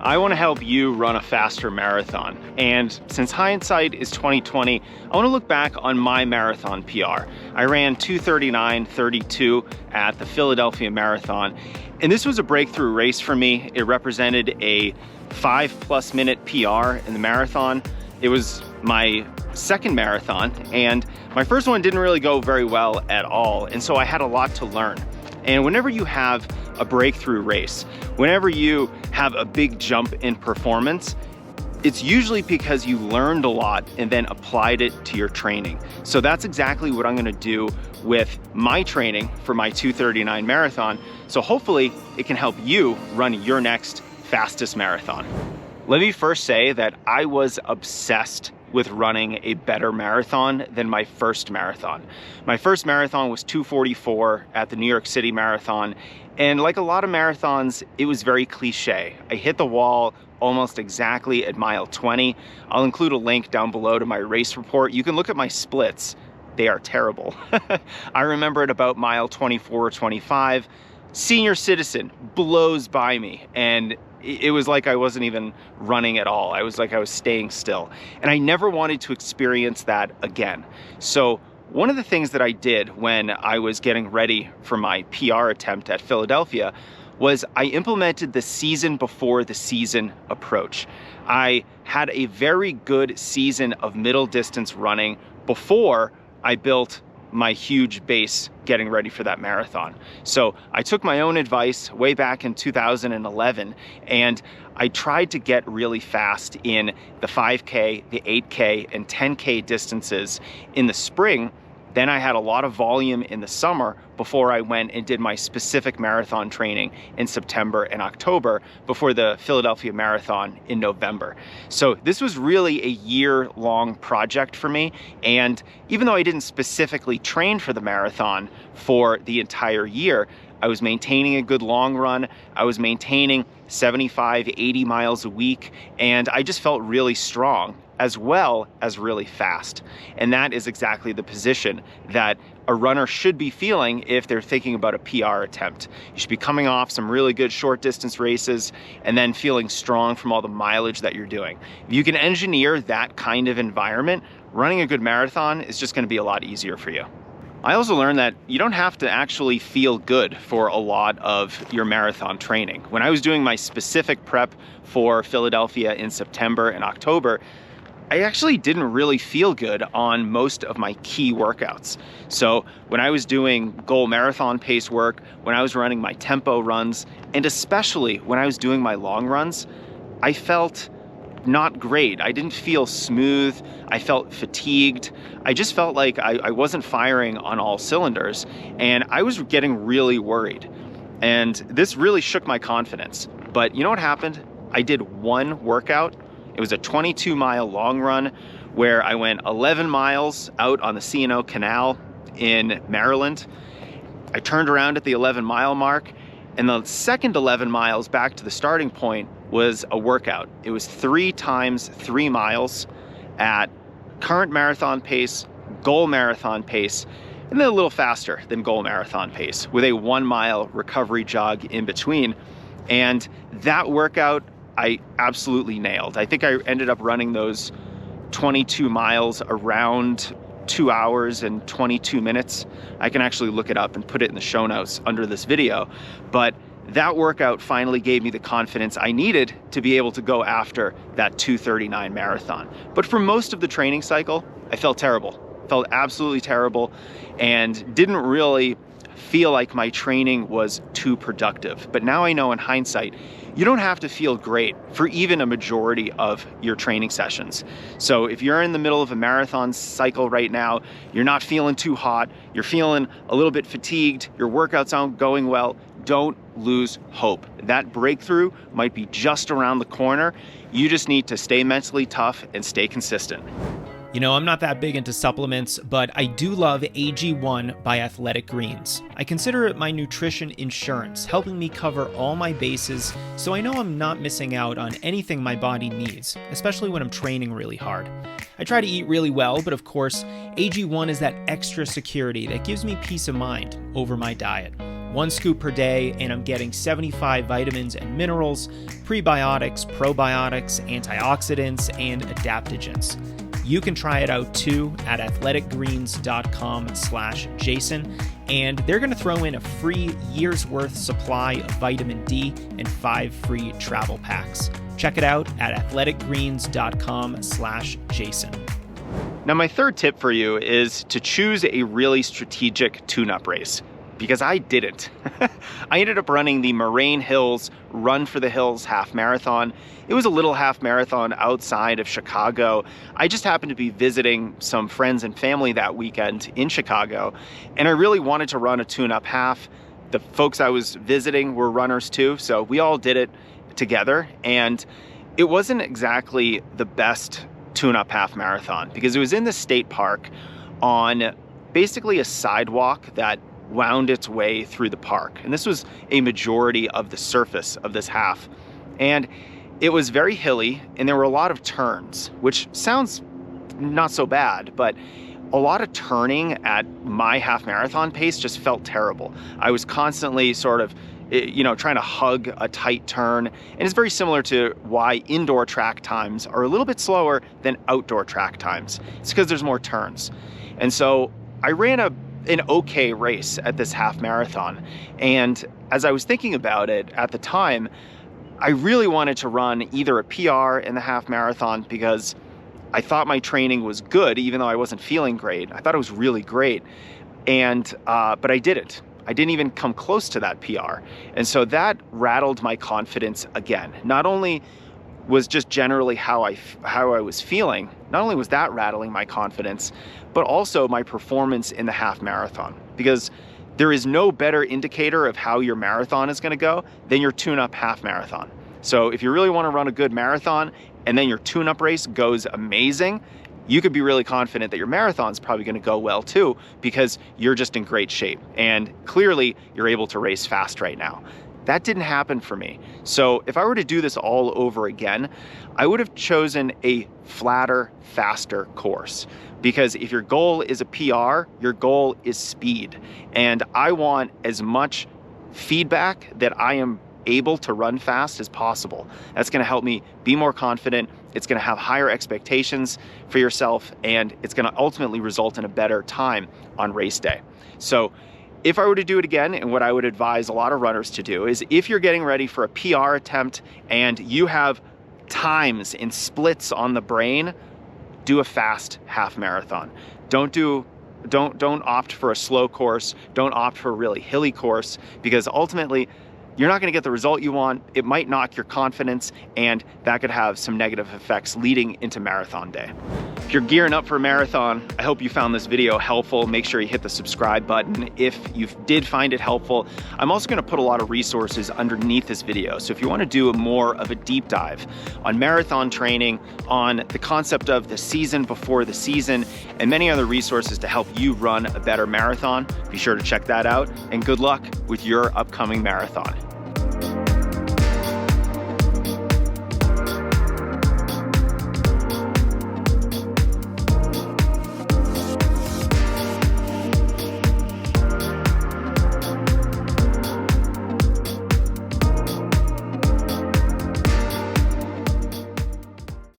I want to help you run a faster marathon. And since hindsight is 2020, I want to look back on my marathon PR. I ran 2:39:32 at the Philadelphia Marathon. And this was a breakthrough race for me. It represented a 5+ minute PR in the marathon. It was my second marathon, and my first one didn't really go very well at all. And so I had a lot to learn. And whenever you have a breakthrough race, whenever you have a big jump in performance, it's usually because you learned a lot and then applied it to your training. So that's exactly what I'm gonna do with my training for my 2:39 marathon. So hopefully it can help you run your next fastest marathon. Let me first say that I was obsessed with running a better marathon than my first marathon. My first marathon was 2:44 at the New York City Marathon. And like a lot of marathons, it was very cliche. I hit the wall almost exactly at mile 20. I'll include a link down below to my race report. You can look at my splits. They are terrible. I remember at about mile 24 or 25, senior citizen blows by me, and it was like I wasn't even running at all. I was like I was staying still. And I never wanted to experience that again. So one of the things that I did when I was getting ready for my PR attempt at Philadelphia was I implemented the season before the season approach. I had a very good season of middle distance running before I built my huge base getting ready for that marathon. So I took my own advice way back in 2011, and I tried to get really fast in the 5K, the 8K, and 10K distances in the spring. Then I had a lot of volume in the summer before I went and did my specific marathon training in September and October before the Philadelphia Marathon in November. So this was really a year-long project for me. And even though I didn't specifically train for the marathon for the entire year, I was maintaining a good long run. I was maintaining 75, 80 miles a week, and I just felt really strong as well as really fast. And that is exactly the position that a runner should be feeling if they're thinking about a PR attempt. You should be coming off some really good short distance races and then feeling strong from all the mileage that you're doing. If you can engineer that kind of environment, running a good marathon is just gonna be a lot easier for you. I also learned that you don't have to actually feel good for a lot of your marathon training. When I was doing my specific prep for Philadelphia in September and October, I actually didn't really feel good on most of my key workouts. So when I was doing goal marathon pace work, when I was running my tempo runs, and especially when I was doing my long runs, I felt not great. I didn't feel smooth. I felt fatigued. I just felt like I wasn't firing on all cylinders, and I was getting really worried. And this really shook my confidence. But you know what happened? I did one workout. It was a 22-mile long run where I went 11 miles out on the C&O Canal in Maryland. I turned around at the 11-mile mark, and the second 11 miles back to the starting point was a workout. It was 3 times 3 miles at current marathon pace, goal marathon pace, and then a little faster than goal marathon pace with a 1-mile recovery jog in between. And that workout I absolutely nailed. I think I ended up running those 22 miles around 2 hours and 22 minutes. I can actually look it up and put it in the show notes under this video. But that workout finally gave me the confidence I needed to be able to go after that 2:39 marathon. But for most of the training cycle, I felt terrible. Felt absolutely terrible and didn't really feel like my training was too productive. But now I know in hindsight, you don't have to feel great for even a majority of your training sessions. So if you're in the middle of a marathon cycle right now, you're not feeling too hot, you're feeling a little bit fatigued, your workouts aren't going well, don't lose hope. That breakthrough might be just around the corner. You just need to stay mentally tough and stay consistent. You know, I'm not that big into supplements, but I do love AG1 by Athletic Greens. I consider it my nutrition insurance, helping me cover all my bases so I know I'm not missing out on anything my body needs, especially when I'm training really hard. I try to eat really well, but of course, AG1 is that extra security that gives me peace of mind over my diet. 1 scoop per day, and I'm getting 75 vitamins and minerals, prebiotics, probiotics, antioxidants, and adaptogens. You can try it out too at athleticgreens.com/Jason, and they're going to throw in a free year's worth supply of vitamin D and 5 free travel packs. Check it out at athleticgreens.com/Jason. Now, my third tip for you is to choose a really strategic tune-up race, because I didn't. I ended up running the Moraine Hills Run for the Hills half marathon. It was a little half marathon outside of Chicago. I just happened to be visiting some friends and family that weekend in Chicago, and I really wanted to run a tune-up half. The folks I was visiting were runners too, so we all did it together, and it wasn't exactly the best tune-up half marathon because it was in the state park on basically a sidewalk that wound its way through the park. And this was a majority of the surface of this half. And it was very hilly, and there were a lot of turns, which sounds not so bad, but a lot of turning at my half marathon pace just felt terrible. I was constantly sort of, trying to hug a tight turn. And it's very similar to why indoor track times are a little bit slower than outdoor track times. It's because there's more turns. And so I ran an okay race at this half marathon. And as I was thinking about it at the time, I really wanted to run either a PR in the half marathon because I thought my training was good, even though I wasn't feeling great. I thought it was really great. But I didn't. I didn't even come close to that PR. And so that rattled my confidence again. Not only was just generally how I was feeling, not only was that rattling my confidence, but also my performance in the half marathon. Because there is no better indicator of how your marathon is going to go than your tune-up half marathon. So if you really want to run a good marathon and then your tune-up race goes amazing, you could be really confident that your marathon's probably going to go well too, because you're just in great shape. And clearly you're able to race fast right now. That didn't happen for me. So if I were to do this all over again, I would have chosen a flatter, faster course. Because if your goal is a PR, your goal is speed. And I want as much feedback that I am able to run fast as possible. That's going to help me be more confident. It's going to have higher expectations for yourself, and it's going to ultimately result in a better time on race day. So if I were to do it again, and what I would advise a lot of runners to do is if you're getting ready for a PR attempt and you have times and splits on the brain, do a fast half marathon. Don't opt for a slow course. Don't opt for a really hilly course, because ultimately you're not going to get the result you want. It might knock your confidence, and that could have some negative effects leading into marathon day. If you're gearing up for a marathon, I hope you found this video helpful. Make sure you hit the subscribe button if you did find it helpful. I'm also going to put a lot of resources underneath this video. So if you want to do more of a deep dive on marathon training, on the concept of the season before the season, and many other resources to help you run a better marathon, be sure to check that out. And good luck with your upcoming marathon.